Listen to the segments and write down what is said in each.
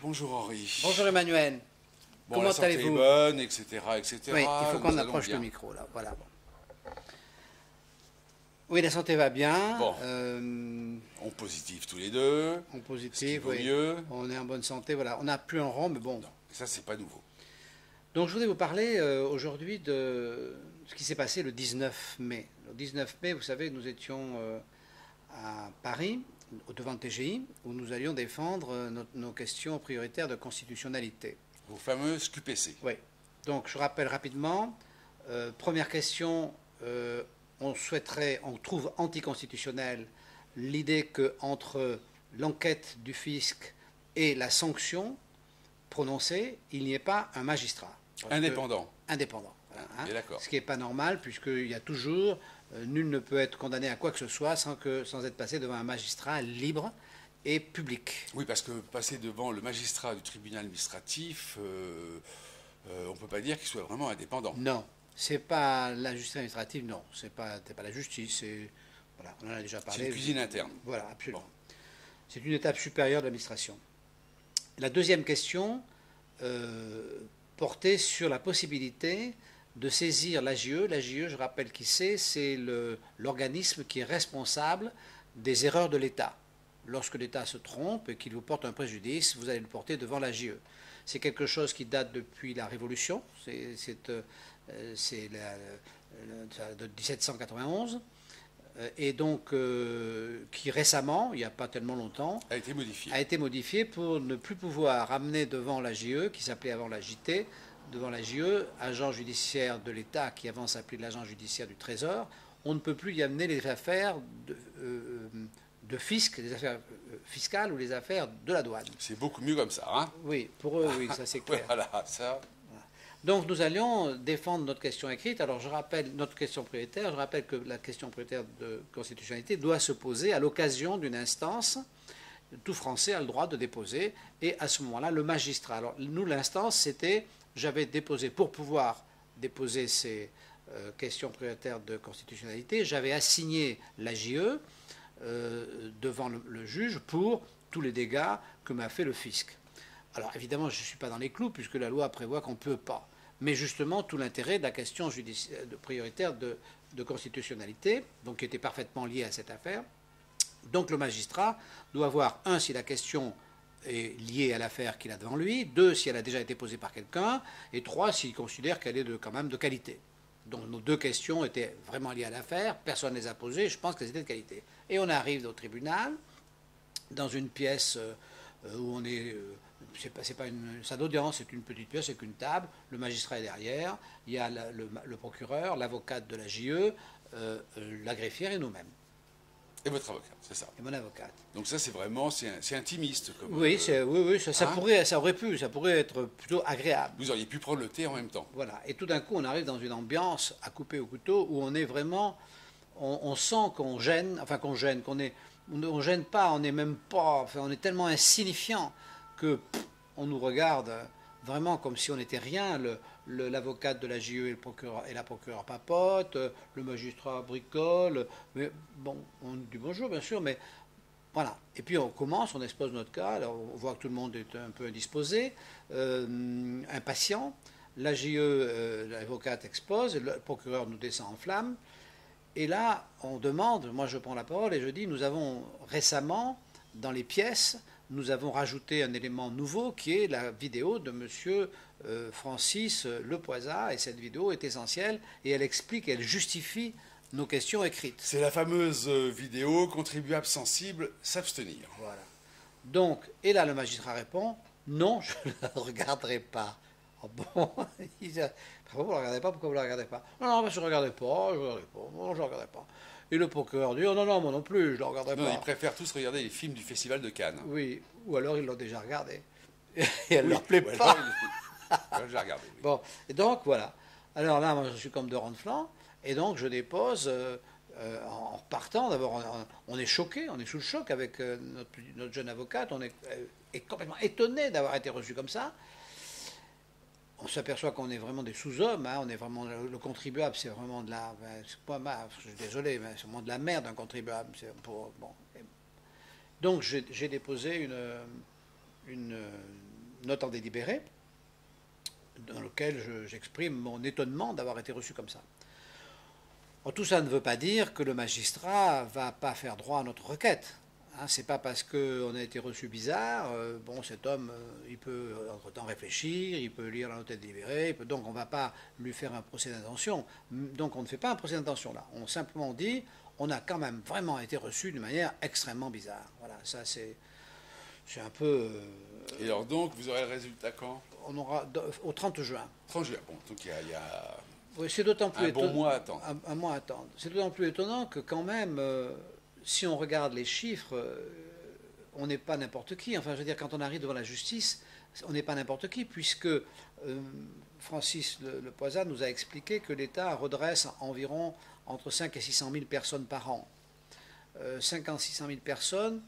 bonjour Henri. Bonjour Emmanuel. Bon, Comment la santé allez-vous? est bonne, etc., etc. Oui, il faut qu'on Nous allons approche bien. le micro là. Voilà. Oui, la santé va bien. Bon. On positive tous les deux. On Ce qui positive, vaut oui. mieux. On est en bonne santé. Voilà. On n'a plus un rond, mais bon. Non, ça c'est pas nouveau. Donc je voudrais vous parler aujourd'hui de ce qui s'est passé le 19 mai. Le 19 mai, vous savez, nous étions à Paris, devant le TGI, où nous allions défendre nos questions prioritaires de constitutionnalité. Vos fameuses QPC. Oui. Donc je rappelle rapidement. Première question, on trouve anticonstitutionnelle l'idée que entre l'enquête du fisc et la sanction prononcée, il n'y ait pas un magistrat. Indépendant. Indépendant. Voilà, hein. D'accord. Ce qui n'est pas normal, puisqu'il y a toujours, nul ne peut être condamné à quoi que ce soit sans être passé devant un magistrat libre et public. Oui, parce que passer devant le magistrat du tribunal administratif, on ne peut pas dire qu'il soit vraiment indépendant. Non, c'est pas la justice administrative, non, c'est pas la justice, voilà, on en a déjà parlé. C'est une cuisine interne. Voilà, absolument. Bon. C'est une étape supérieure de l'administration. La deuxième question portait sur la possibilité de saisir l'AGE. L'AGE, je rappelle qui c'est l'organisme qui est responsable des erreurs de l'État. Lorsque l'État se trompe et qu'il vous porte un préjudice, vous allez le porter devant l'AGE. C'est quelque chose qui date depuis la Révolution, c'est de 1791, et donc qui récemment, il n'y a pas tellement longtemps, A été modifié pour ne plus pouvoir amener devant l'AGE, qui s'appelait avant la JT, devant l'AGE, agent judiciaire de l'État, qui avant s'appelait l'agent judiciaire du Trésor. On ne peut plus y amener les affaires de fisc, les affaires fiscales ou les affaires de la douane. C'est beaucoup mieux comme ça, hein? Oui, pour eux, oui, ça c'est clair. Voilà, ça. Donc nous allions défendre notre question écrite. Alors je rappelle notre question prioritaire. Je rappelle que la question prioritaire de constitutionnalité doit se poser à l'occasion d'une instance. Tout Français a le droit de déposer. Et à ce moment-là, le magistrat. Alors nous, l'instance, c'était, j'avais déposé, pour pouvoir déposer ces questions prioritaires de constitutionnalité, j'avais assigné l'AGE devant le juge pour tous les dégâts que m'a fait le fisc. Alors évidemment, je ne suis pas dans les clous puisque la loi prévoit qu'on ne peut pas. Mais justement, tout l'intérêt de la question prioritaire de constitutionnalité, donc qui était parfaitement liée à cette affaire. Donc le magistrat doit voir, un, si la question est liée à l'affaire qu'il a devant lui, deux, si elle a déjà été posée par quelqu'un, et trois, s'il considère qu'elle est quand même de qualité. Donc nos deux questions étaient vraiment liées à l'affaire, personne ne les a posées, je pense qu'elles étaient de qualité. Et on arrive au tribunal, dans une pièce où on est... c'est pas une salle d'audience, c'est une petite pièce avec une table, le magistrat est derrière, il y a le procureur, l'avocate de la JE, la greffière et nous-mêmes. Et votre avocate, c'est ça. Et mon avocate. Donc ça, c'est vraiment, c'est intimiste. Comme, oui, ça pourrait être plutôt agréable. Vous auriez pu prendre le thé en même temps. Voilà, et tout d'un coup, on arrive dans une ambiance à couper au couteau où on est vraiment, on sent qu'on gêne, on ne gêne pas, on n'est même pas, enfin, on est tellement insignifiant que on nous regarde vraiment comme si on n'était rien. L'avocate de la JE et la procureure papote, le magistrat bricole, mais bon, on dit bonjour bien sûr, mais voilà. Et puis on commence, on expose notre cas, alors on voit que tout le monde est un peu indisposé, impatient. La JE, l'avocate expose, le procureur nous descend en flamme. Et là, on demande, moi je prends la parole et je dis, nous avons récemment, dans les pièces, nous avons rajouté un élément nouveau qui est la vidéo de M. Francis Lepoisa, et cette vidéo est essentielle, et elle explique, elle justifie nos questions écrites. C'est la fameuse vidéo, contribuable sensible, s'abstenir. Voilà. Donc, et là le magistrat répond, non, je ne la regarderai pas. Oh bon, il dit, pourquoi vous ne la regardez pas, pourquoi vous ne la regardez pas? Non, je ne regardais pas, non, je ne regardais pas. Et le procureur dit, oh non, moi non plus, je ne la regarderai pas. Ils préfèrent tous regarder les films du Festival de Cannes. Oui, ou alors ils l'ont déjà regardé. Et elle ne leur plaît pas. Alors, je l'ai regardé. Oui. Bon, et donc voilà. Alors là, moi je suis comme de rang de flanc, et donc je dépose, en repartant, d'abord on est choqué, on est sous le choc avec notre jeune avocate, on est complètement étonné d'avoir été reçu comme ça. On s'aperçoit qu'on est vraiment des sous-hommes, hein, on est vraiment, le contribuable, c'est vraiment de la... je suis désolé, mais c'est vraiment de la merde, un contribuable. Bon. Donc j'ai déposé une note en délibéré, dans lequel j'exprime mon étonnement d'avoir été reçu comme ça. Bon, tout ça ne veut pas dire que le magistrat ne va pas faire droit à notre requête. Hein, c'est pas parce qu'on a été reçu bizarre, bon, cet homme, il peut entre-temps réfléchir, il peut lire la note délibérée, donc on ne va pas lui faire un procès d'intention. Donc on ne fait pas un procès d'intention là. On simplement dit, on a quand même vraiment été reçu d'une manière extrêmement bizarre. Voilà, ça c'est un peu... Et alors donc, vous aurez le résultat quand? On aura au 30 juin. 30 juin, bon, donc il y a Oui, c'est d'autant plus un bon mois à attendre. Un mois à attendre. C'est d'autant plus étonnant que quand même, si on regarde les chiffres, on n'est pas n'importe qui. Enfin, je veux dire, quand on arrive devant la justice, on n'est pas n'importe qui, puisque Francis Le Poisat nous a expliqué que l'État redresse environ entre 5 et 600 000 personnes par an. 500 600 000 personnes,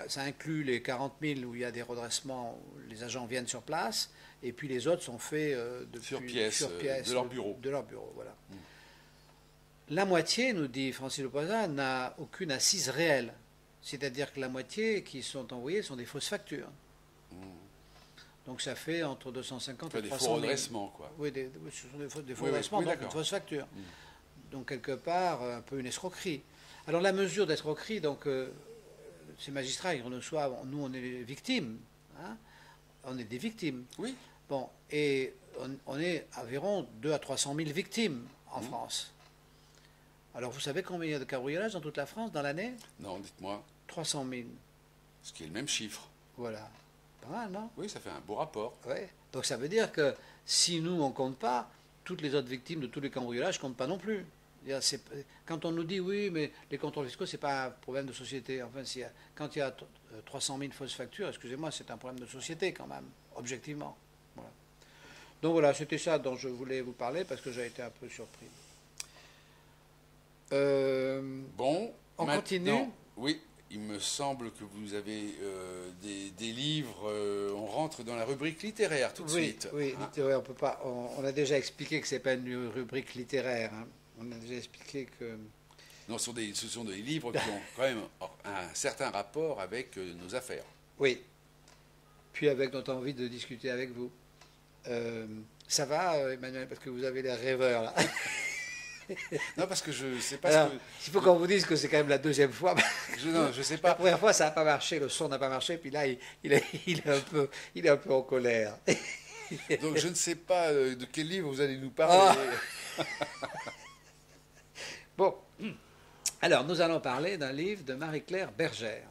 ça inclut les 40 000 où il y a des redressements, où les agents viennent sur place, et puis les autres sont faits sur pièce, de leur bureau. De leur bureau, voilà. La moitié, nous dit Francis Le Poisat, n'a aucune assise réelle. C'est-à-dire que la moitié qui sont envoyées sont des fausses factures. Donc ça fait entre 250 et 300 000. Des faux redressements, quoi. Oui, ce sont des faux redressements, donc une fausse facture. Donc quelque part, un peu une escroquerie. Alors la mesure d'escroquerie, donc ces magistrats, ils reçoivent, nous on est les victimes, hein, on est des victimes. Oui. Bon, et on est environ 200 à 300 000 victimes en France. Alors vous savez combien il y a de cambriolages dans toute la France dans l'année? Non, dites-moi. 300 000. Ce qui est le même chiffre. Voilà. Pas mal, non? Oui, ça fait un beau rapport. Ouais. Donc ça veut dire que si nous, on ne compte pas, toutes les autres victimes de tous les cambriolages ne comptent pas non plus. Quand on nous dit oui, mais les contrôles fiscaux, ce n'est pas un problème de société. Enfin, quand il y a 300 000 fausses factures, excusez-moi, c'est un problème de société quand même, objectivement. Voilà. Donc voilà, c'était ça dont je voulais vous parler parce que j'ai été un peu surpris. Bon, on continue. Oui, il me semble que vous avez des livres. On rentre dans la rubrique littéraire tout de suite. Oui, hein. Littéraire, on peut pas. On a déjà expliqué que c'est pas une rubrique littéraire. Hein. On a déjà expliqué que. Non, ce sont des livres qui ont quand même un certain rapport avec nos affaires. Oui. Puis avec notre envie de discuter avec vous. Ça va, Emmanuel, parce que vous avez l'air rêveur là. Non, parce que je sais pas. Alors, il faut qu'on vous dise que c'est quand même la deuxième fois. Non, je sais pas. La première fois, ça n'a pas marché, le son n'a pas marché, puis là, il est un peu en colère. Donc je ne sais pas de quel livre vous allez nous parler. Oh. Bon, alors nous allons parler d'un livre de Marie-Claire Bergère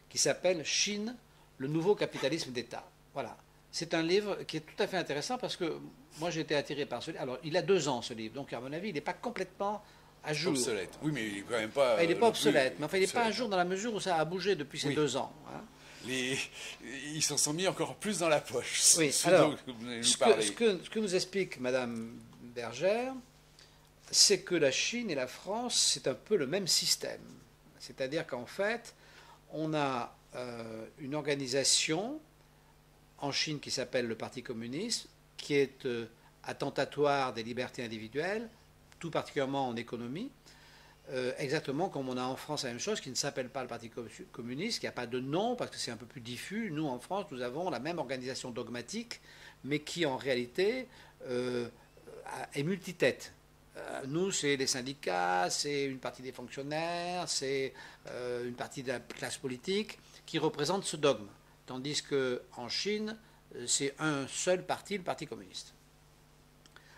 qui s'appelle Chine, le nouveau capitalisme d'État. Voilà. C'est un livre qui est tout à fait intéressant parce que moi j'ai été attiré par ce livre. Alors il a 2 ans ce livre, donc à mon avis il n'est pas complètement à jour. Obsolète. Oui, mais il est quand même pas. Il n'est pas obsolète, mais enfin il n'est pas à jour dans la mesure où ça a bougé depuis ces 2 ans. Hein. Ils s'en sont mis encore plus dans la poche. Oui, alors, ce que nous explique Madame Bergère, c'est que la Chine et la France, c'est un peu le même système. C'est-à-dire qu'en fait, on a une organisation en Chine qui s'appelle le Parti communiste, qui est attentatoire des libertés individuelles, tout particulièrement en économie, exactement comme on a en France la même chose, qui ne s'appelle pas le Parti communiste, qui n'a pas de nom, parce que c'est un peu plus diffus. Nous, en France, nous avons la même organisation dogmatique, mais qui, en réalité, est multitête. Nous, c'est les syndicats, c'est une partie des fonctionnaires, c'est une partie de la classe politique qui représente ce dogme. Tandis qu'en Chine, c'est un seul parti, le Parti communiste.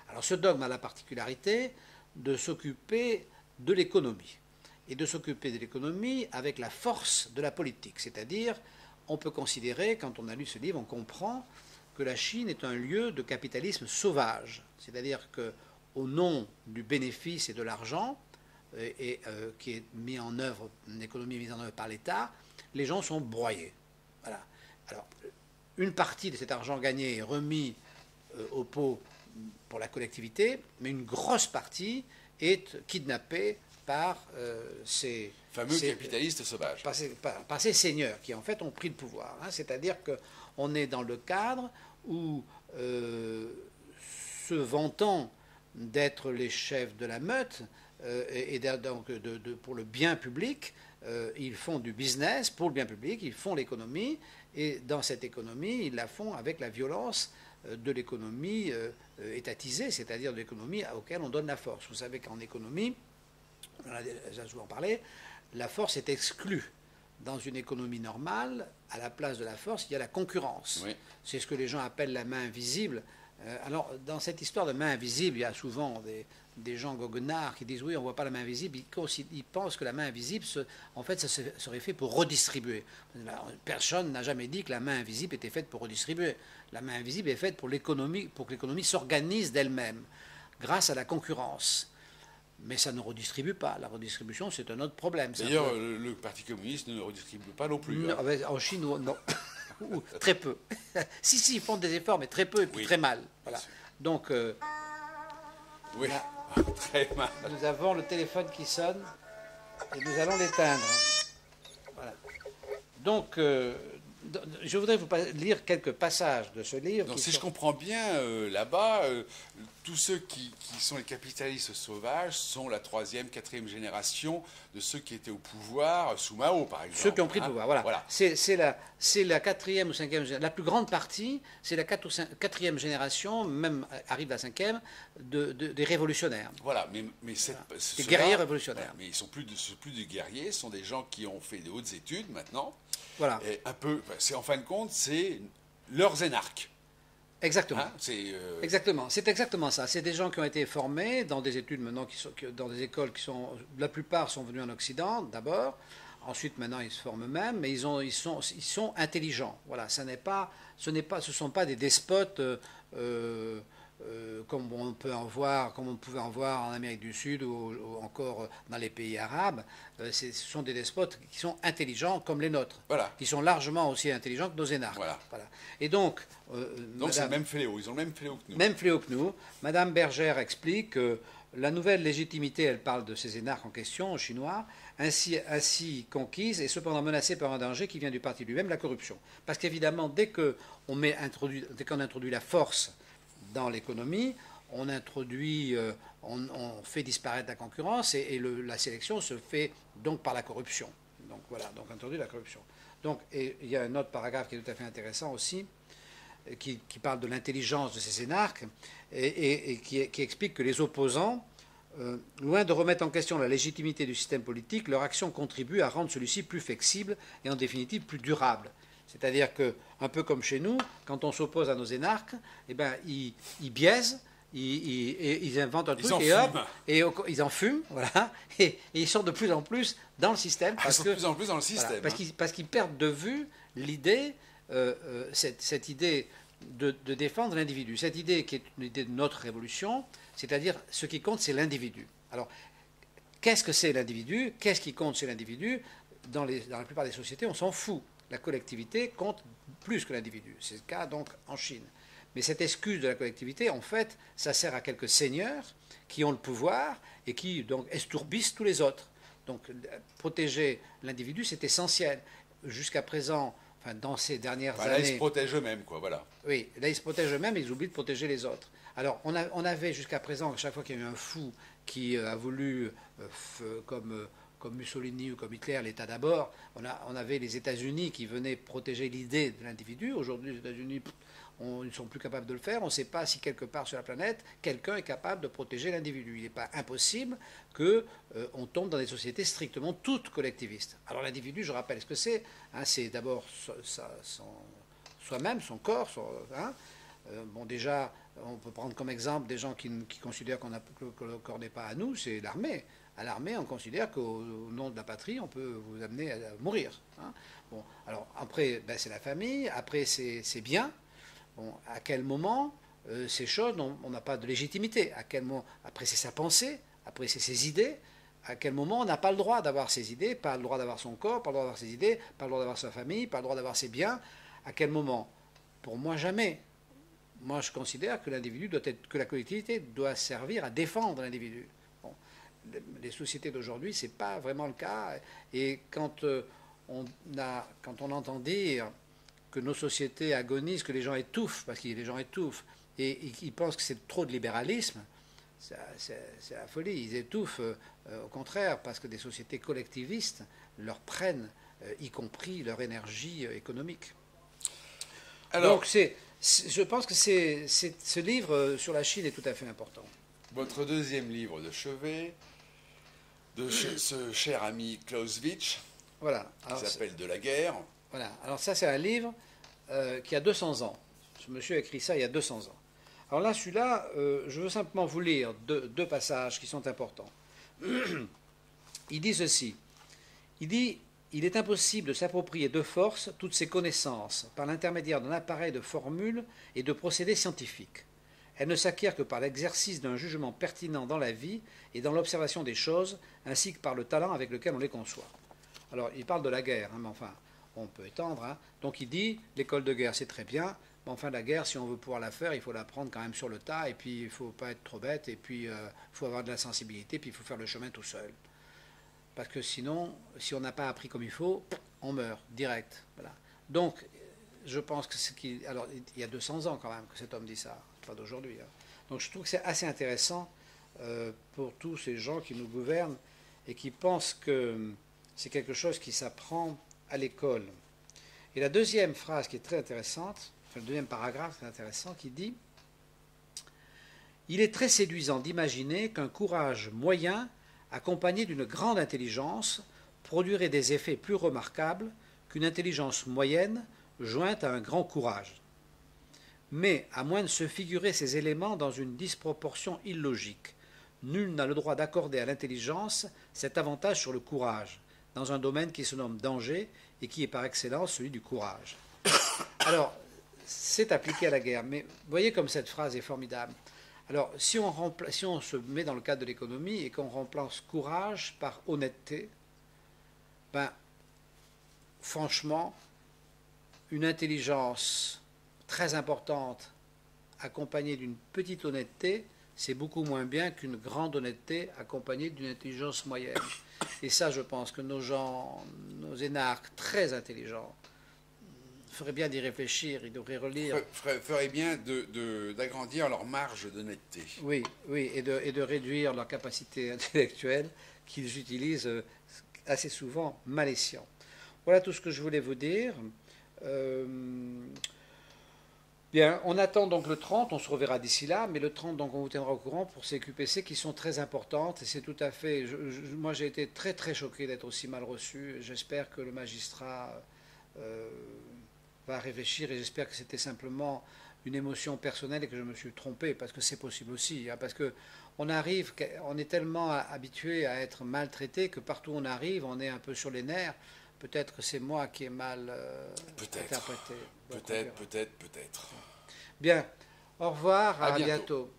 Alors ce dogme a la particularité de s'occuper de l'économie. Et de s'occuper de l'économie avec la force de la politique. C'est-à-dire, on peut considérer, quand on a lu ce livre, on comprend que la Chine est un lieu de capitalisme sauvage. C'est-à-dire qu'au nom du bénéfice et de l'argent, qui est mis en œuvre, une économie mise en œuvre par l'État, les gens sont broyés. Voilà. Alors, une partie de cet argent gagné est remis au pot pour la collectivité, mais une grosse partie est kidnappée par ces capitalistes sauvages. Par ces seigneurs qui, en fait, ont pris le pouvoir. Hein. C'est-à-dire qu'on est dans le cadre où, se vantant d'être les chefs de la meute, et donc pour le bien public, ils font du business pour le bien public, ils font l'économie, et dans cette économie, ils la font avec la violence de l'économie étatisée, c'est-à-dire de l'économie auquel on donne la force. Vous savez qu'en économie, on a déjà souvent parlé, la force est exclue. Dans une économie normale, à la place de la force, il y a la concurrence. Oui. C'est ce que les gens appellent la main invisible. Alors, dans cette histoire de main invisible, il y a souvent des gens goguenards qui disent oui, on ne voit pas la main invisible. Ils pensent que la main invisible, en fait, ça serait fait pour redistribuer. Personne n'a jamais dit que la main invisible était faite pour redistribuer. La main invisible est faite pour que l'économie s'organise d'elle-même, grâce à la concurrence. Mais ça ne redistribue pas. La redistribution, c'est un autre problème. D'ailleurs, le Parti communiste ne redistribue pas non plus. Non, hein. En Chine, non. Ou très peu. Si, ils font des efforts, mais très peu et puis très mal. Voilà. Donc, oui, très mal. Nous avons le téléphone qui sonne et nous allons l'éteindre. Voilà. Donc, je voudrais vous lire quelques passages de ce livre. Donc, si je comprends bien, là-bas, tous ceux qui sont les capitalistes sauvages sont la 3e, 4e génération de ceux qui étaient au pouvoir sous Mao, par exemple. Ceux qui ont pris le pouvoir, voilà. C'est la 4e ou 5e génération. La plus grande partie, c'est la 4e génération, même arrive la 5e, des révolutionnaires. Voilà, mais des guerriers révolutionnaires. Mais ils ne sont plus des guerriers, ce sont des gens qui ont fait de hautes études maintenant. Voilà. Et en fin de compte, c'est leurs énarques. Exactement. Hein, exactement. C'est exactement ça. C'est des gens qui ont été formés dans des études maintenant, dans des écoles qui sont, la plupart sont venus en Occident d'abord. Ensuite, maintenant, ils se forment eux-mêmes, mais ils sont intelligents. Voilà. Ce ne sont pas des despotes comme on peut en voir, comme on pouvait en voir en Amérique du Sud ou encore dans les pays arabes. Ce sont des despotes qui sont intelligents comme les nôtres, voilà. Qui sont largement aussi intelligents que nos énarques. Voilà. Et donc, c'est le même fléau, ils ont le même fléau que nous. Même fléau que nous. Madame Bergère explique que la nouvelle légitimité, elle parle de ces énarques en question, chinois, ainsi conquise et cependant menacée par un danger qui vient du parti lui-même, la corruption. Parce qu'évidemment, dès qu'on introduit la force dans l'économie, on fait disparaître la concurrence et la sélection se fait donc par la corruption. Donc voilà, donc introduit la corruption. Donc, et il y a un autre paragraphe qui est tout à fait intéressant aussi, qui parle de l'intelligence de ces énarques et qui explique que les opposants, loin de remettre en question la légitimité du système politique, leur action contribue à rendre celui-ci plus flexible et en définitive plus durable. C'est-à-dire que, un peu comme chez nous, quand on s'oppose à nos énarques, eh ben, ils biaisent, ils inventent un truc et ils en fument, voilà, et ils sont de plus en plus dans le système. Ils sont de plus en plus dans le système. Voilà, parce qu'ils perdent de vue l'idée, cette idée de défendre l'individu. Cette idée qui est une idée de notre révolution, c'est-à-dire ce qui compte, c'est l'individu. Alors, qu'est-ce que c'est l'individu? Qu'est-ce qui compte, c'est l'individu? Dans la plupart des sociétés, on s'en fout. La collectivité compte plus que l'individu. C'est le cas donc en Chine. Mais cette excuse de la collectivité, en fait, ça sert à quelques seigneurs qui ont le pouvoir et qui donc estourbissent tous les autres. Donc protéger l'individu, c'est essentiel. Jusqu'à présent, enfin, dans ces dernières années... Là, ils se protègent eux-mêmes, quoi, voilà. Oui, là, ils se protègent eux-mêmes et ils oublient de protéger les autres. Alors, on avait jusqu'à présent, à chaque fois qu'il y a eu un fou qui a voulu, comme Mussolini ou comme Hitler, l'État d'abord, on avait les États-Unis qui venaient protéger l'idée de l'individu. Aujourd'hui, les États-Unis, ils ne sont plus capables de le faire. On ne sait pas si quelque part sur la planète, quelqu'un est capable de protéger l'individu. Il n'est pas impossible qu'on tombe dans des sociétés strictement toutes collectivistes. Alors l'individu, je rappelle ce que c'est. Hein, c'est d'abord soi-même, son corps. Bon, déjà, on peut prendre comme exemple des gens qui considèrent que le corps n'est pas à nous, c'est l'armée. À l'armée, on considère qu'au nom de la patrie, on peut vous amener à mourir. Hein. Bon, alors après, c'est la famille, après c'est bien. Bon, à quel moment ces choses, on n'a pas de légitimité? À quel moment? Après, c'est sa pensée, après, c'est ses idées. À quel moment on n'a pas le droit d'avoir ses idées, pas le droit d'avoir son corps, pas le droit d'avoir ses idées, pas le droit d'avoir sa famille, pas le droit d'avoir ses biens? À quel moment? Pour moi, jamais. Moi, je considère que que la collectivité doit servir à défendre l'individu. Bon, les sociétés d'aujourd'hui, ce n'est pas vraiment le cas. Et quand on entend dire que nos sociétés agonisent, que les gens étouffent, parce que les gens étouffent, et ils pensent que c'est trop de libéralisme, c'est la folie. Ils étouffent, au contraire, parce que des sociétés collectivistes leur prennent, y compris leur énergie économique. Alors, donc, je pense que ce livre sur la Chine est tout à fait important. Votre deuxième livre de chevet, de ce cher ami Clausewitz, voilà. Qui s'appelle De la guerre. Voilà. Alors ça, c'est un livre qui a 200 ans. Ce monsieur a écrit ça il y a 200 ans. Alors là, celui-là, je veux simplement vous lire deux passages qui sont importants. Il dit ceci. Il dit, il est impossible de s'approprier de force toutes ces connaissances par l'intermédiaire d'un appareil de formules et de procédés scientifiques. Elles ne s'acquièrent que par l'exercice d'un jugement pertinent dans la vie et dans l'observation des choses, ainsi que par le talent avec lequel on les conçoit. Alors, il parle de la guerre, hein, mais enfin, on peut étendre. Hein. Donc, il dit, l'école de guerre, c'est très bien, mais enfin, la guerre, si on veut pouvoir la faire, il faut l'apprendre quand même sur le tas, et puis il ne faut pas être trop bête, et puis il faut avoir de la sensibilité, puis il faut faire le chemin tout seul. Parce que sinon, si on n'a pas appris comme il faut, on meurt, direct. Voilà. Donc, je pense que ce qui... Alors, il y a 200 ans quand même que cet homme dit ça, pas d'aujourd'hui. Hein. Donc, je trouve que c'est assez intéressant pour tous ces gens qui nous gouvernent et qui pensent que c'est quelque chose qui s'apprend à l'école. Et la deuxième phrase qui est très intéressante, enfin, le deuxième paragraphe très intéressant, qui dit « Il est très séduisant d'imaginer qu'un courage moyen accompagné d'une grande intelligence produirait des effets plus remarquables qu'une intelligence moyenne jointe à un grand courage. Mais, à moins de se figurer ces éléments dans une disproportion illogique, nul n'a le droit d'accorder à l'intelligence cet avantage sur le courage, dans un domaine qui se nomme danger et qui est par excellence celui du courage. » Alors, c'est appliqué à la guerre, mais voyez comme cette phrase est formidable. Alors, si on se met dans le cadre de l'économie et qu'on remplace courage par honnêteté, ben, franchement, une intelligence très importante accompagnée d'une petite honnêteté, c'est beaucoup moins bien qu'une grande honnêteté accompagnée d'une intelligence moyenne. Et ça, je pense que nos gens, nos énarques très intelligents, ferait bien d'y réfléchir, ils devraient relire. Ferait bien d'agrandir leur marge d'honnêteté. Oui, oui, et de réduire leur capacité intellectuelle qu'ils utilisent assez souvent mal escient. Voilà tout ce que je voulais vous dire. Bien, on attend donc le 30, on se reverra d'ici là, mais le 30, donc on vous tiendra au courant pour ces QPC qui sont très importantes, et c'est tout à fait... moi, j'ai été très, très choqué d'être aussi mal reçu. J'espère que le magistrat... va réfléchir, et j'espère que c'était simplement une émotion personnelle et que je me suis trompé, parce que c'est possible aussi, hein, parce que on est tellement habitué à être maltraité que partout où on arrive, on est un peu sur les nerfs. Peut-être que c'est moi qui ai mal interprété. Peut-être. Bien, au revoir, à bientôt.